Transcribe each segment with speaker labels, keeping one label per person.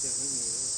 Speaker 1: ยังไม่มีเลย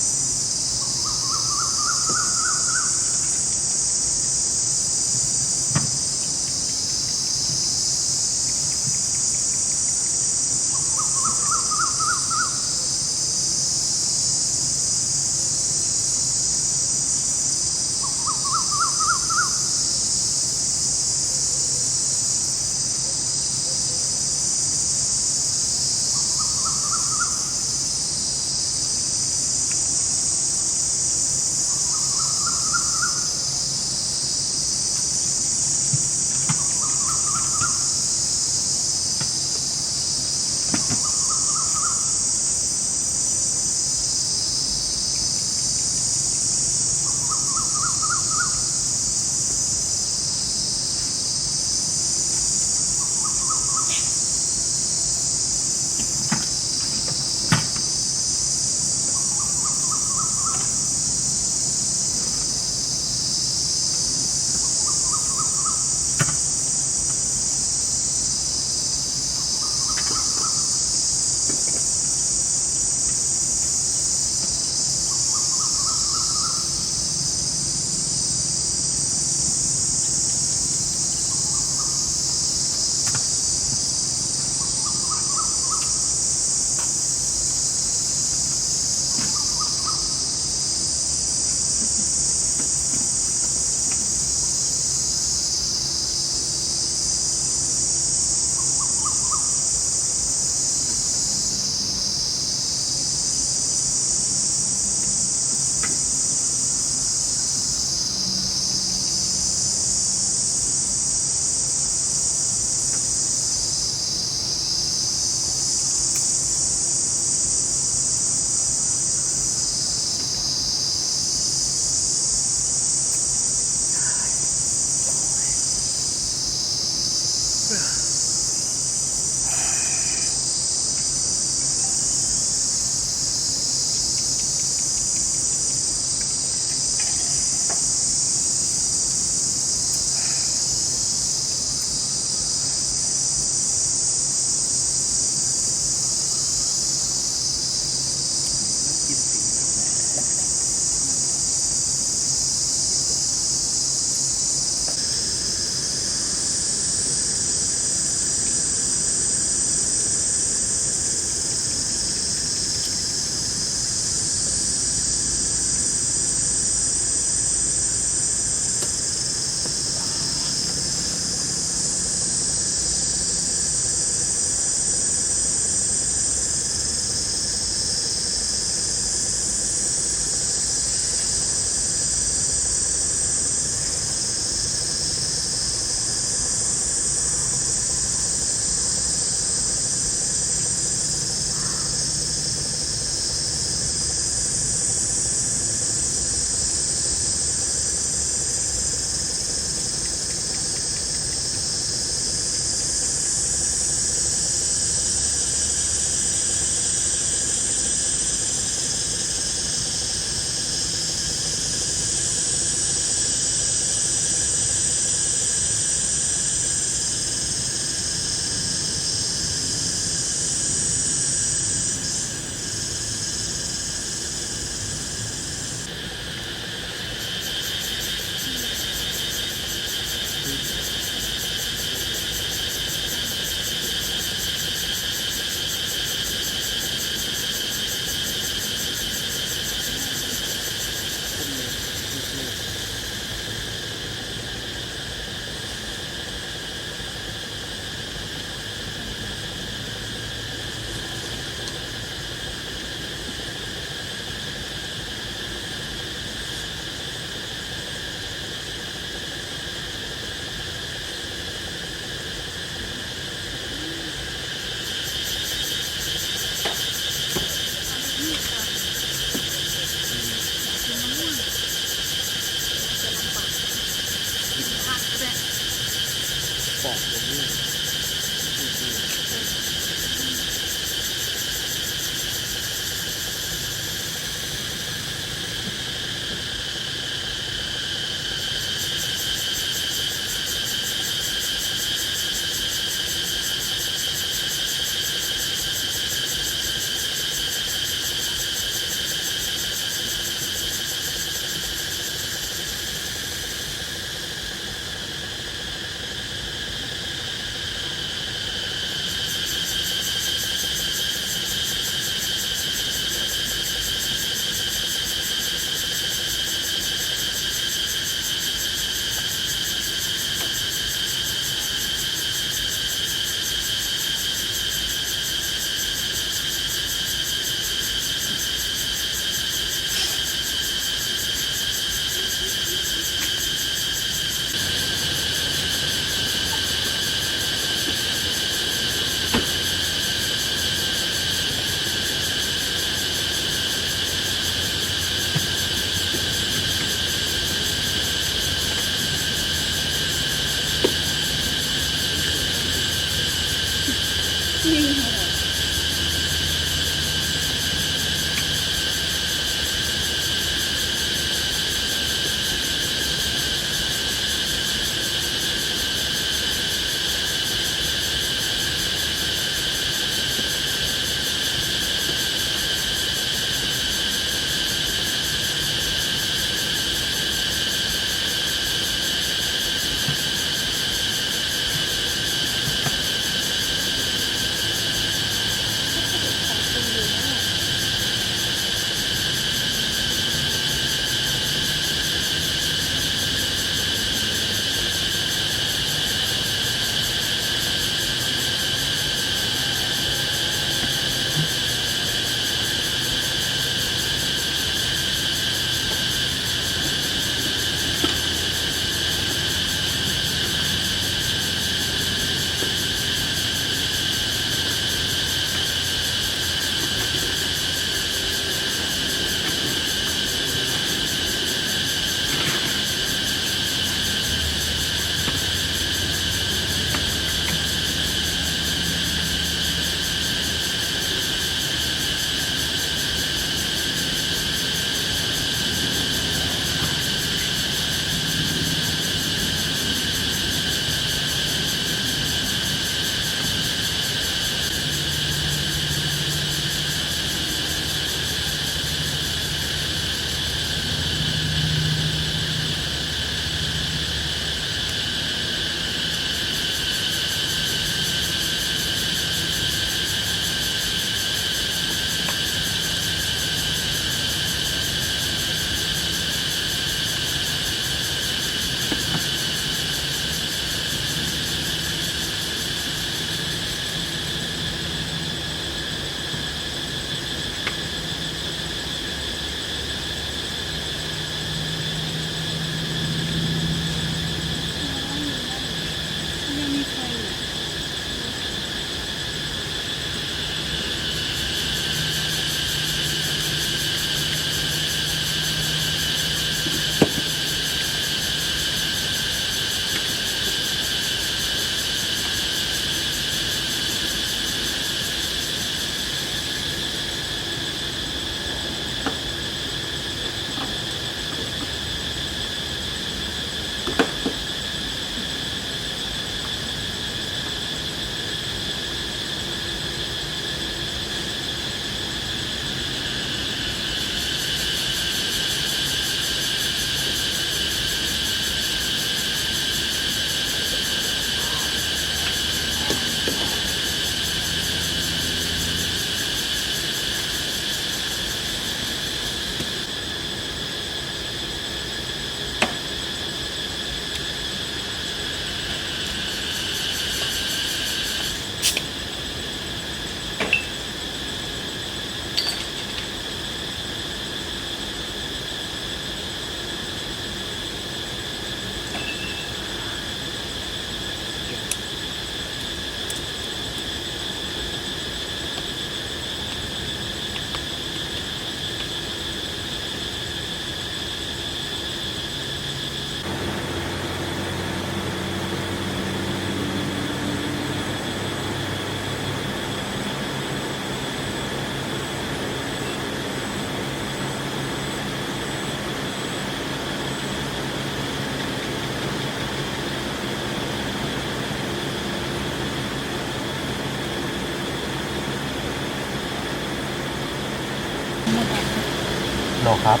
Speaker 2: โลครับ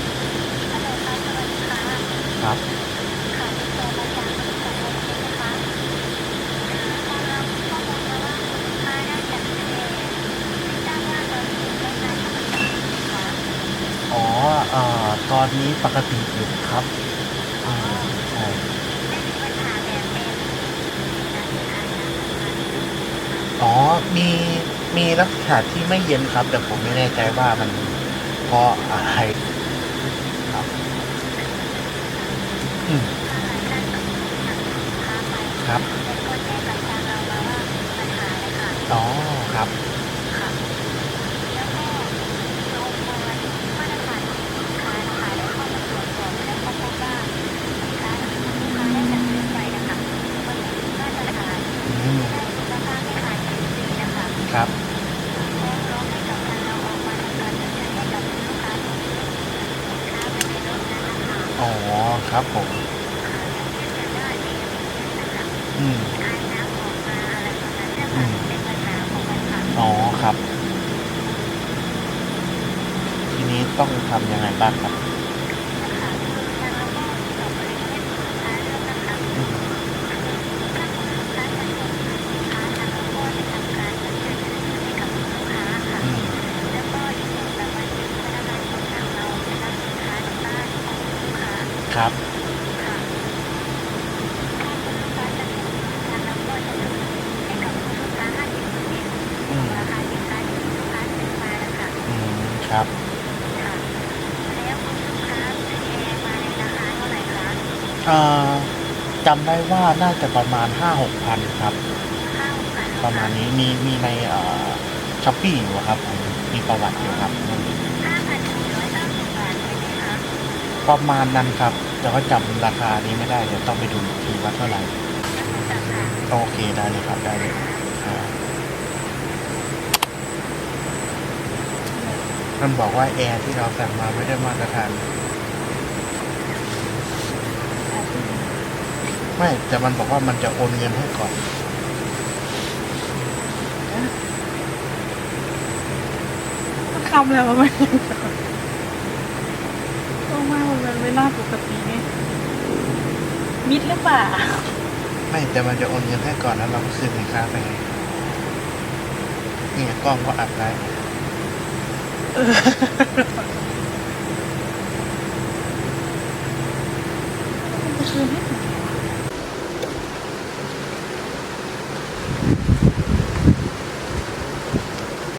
Speaker 3: ฮัลโหลค่ะสวัสดีค่ะ
Speaker 2: ครับ
Speaker 3: ค่ะติดต่อมาจากบริษัทไทยเทคนะคะทางเรามีข้อมูลมาว่าคุณลูกค้าได้จัดแสดงไม่ทราบว่าตอนนี้อยู่ในการทำงานอยู่ไหมคะ
Speaker 2: อ๋อตอนนี้ปกติอยู่ครับ
Speaker 3: อ๋อ
Speaker 2: ใช่
Speaker 3: ไม่มีปัญหาแบบเป็นการทานน้ำทำงานหรือไหมคะ
Speaker 2: อ๋อมีมีลักษณะที่ไม่เย็นครับ แต่ผมไม่แน่ใจว่ามันเพราะอะไรครับอืม
Speaker 3: ลูกค้าหลายท่านก็ส่งหนังสินค้าไป
Speaker 2: ครับ
Speaker 3: แล้วก็แจ้งกับทางเรามาว่ามีปัญหาเลยค่ะ
Speaker 2: อ๋อครับ
Speaker 3: ค่ะแล้วก็องค์กรมาตรฐานของสินค้านะคะได้เข้ามาตรวจสอบและพบว่าสินค้าที่คุณลูกค้าได้จัดซื้อไปนะคะมันไม่มีมาตรฐาน
Speaker 2: อืม
Speaker 3: ไม่ได้คุณภาพไม่ผ่าน QC นะคะ
Speaker 2: ครับ
Speaker 3: ฟ้องร้องให้กับทางเราออกมาทำการชดใช้ให้กับคุณลูกค้าที่ซื้อสินค้าไปในรถนั้นนะคะ
Speaker 2: อ๋อครับผม
Speaker 3: อย่างเช่นแบบว่าแอร์ไม่เย็นนะคะ
Speaker 2: อืม
Speaker 3: มีไอน้ำออกมาอะไรประมาณนี้
Speaker 2: อื
Speaker 3: ค่ะ
Speaker 2: ม
Speaker 3: เป็นปัญหาของมันค่ะ
Speaker 2: อ๋อครับทีนี้ต้องทำยังไงบ้างครับ
Speaker 3: ทีนี้นะคะคือทางเราก็มี2กรณีให้คุณลูกค้าเลือกนะคะ
Speaker 2: อืม
Speaker 3: คือถ้าคุณลูกค้าจะส่งคืนสินค้าทางเราก็จะทำการชดเชยคืนเงินให้กับคุณลูกค้าค่ะ
Speaker 2: อืม
Speaker 3: แล้วก็อีกส่วนแบบวันหนึ่งพนักงานของทางเราจะรับสินค้าถึงบ้านของคุณลูกค้า
Speaker 2: ครับ
Speaker 3: ค่ะ ถ้าคุณลูกค้าจะส่งคืนทางเราก็จะคืนให้กับคุณลูกค้า50%
Speaker 2: อืม
Speaker 3: ของราคาสินค้าที่คุณลูกค้าซื้อมานะคะ
Speaker 2: อืมครับ
Speaker 3: ค่ะแล้วคุณลูกค้าซื้อแอร์มาในราคาเท่าไหร่คะ
Speaker 2: อ่าจำได้ว่าน่าจะประมาณ5-6 พันครับ
Speaker 3: 5,000-6,000เหร
Speaker 2: ประมา
Speaker 3: อคะ
Speaker 2: ณนี้มีในShopee อยู่ครับผมมีประวัติ
Speaker 3: อ๋อ
Speaker 2: อยู่ครับ
Speaker 3: 5,490 บาทใช่ไหมคะ
Speaker 2: ประมาณนั้นครับแต่ว่าจำราคานี้ไม่ได้เดี๋ยวต้องไปดูอีกทีว่าเท่าไหร่
Speaker 3: งั้นหนูสั่งค่ะ
Speaker 2: โอเคได้เลยครับได้เลยมันบอกว่าแอร์ที่เราสั่งมาไม่ได้มาตรฐานไม่แต่มันบอกว่ามันจะโอนเงินให้ก่อน
Speaker 4: คำแล้วมันต้องมากมันไม่น่าปกติไงมิดหรือเปล่า
Speaker 2: ไม่แต่มันจะโอนเงินให้ก่อนแล้วเราก็ซื้อสินค้าไปไงนี่กล้องก็อัดได้